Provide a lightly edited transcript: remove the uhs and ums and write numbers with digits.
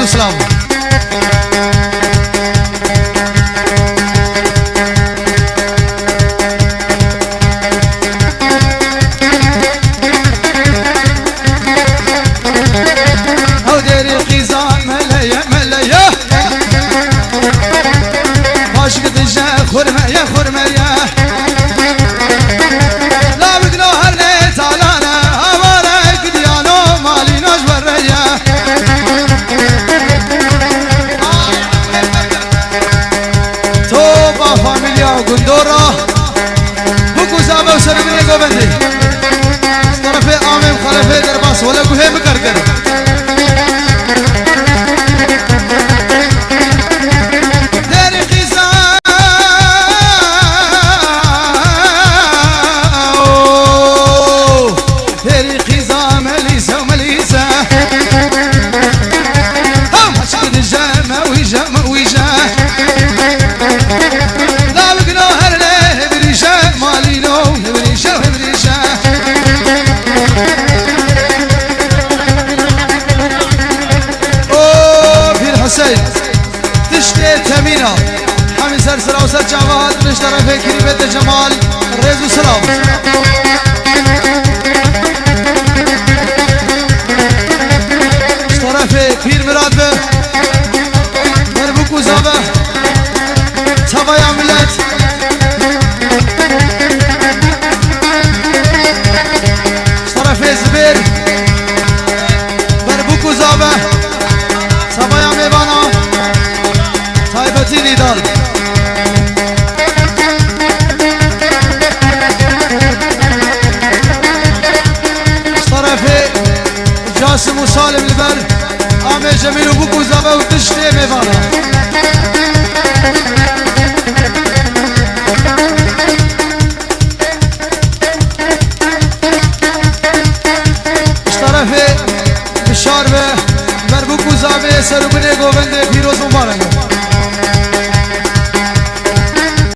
سلام او ديري قيزان ملايا ملايا عاشق دجا خرمة يا خرمة يا لا بقنا هرنيت علانا امارك ديانو مالي نجبر يا توبا فاميليا وقندورة بوكو زابا وسرمني قوبندي طرفي آمي وخلفي درباس ولا قوهي مكركر تشتي تمينة حمي سرسرة وسر جواد مش طرفي كريمة جمال الريز وسلام مش طرفي بير مراد به مربوك وزابه تبا يا ملت مش طرفي زبير مربوك وزابه تبا يا ميبانا تايبتي دال طرفي جاسم وسالم البر عامي جميل وبوكو زابا وتشتي ميفانا طرفي بشار به بر بوكو زابا سربني گوبنده پیروز مبارک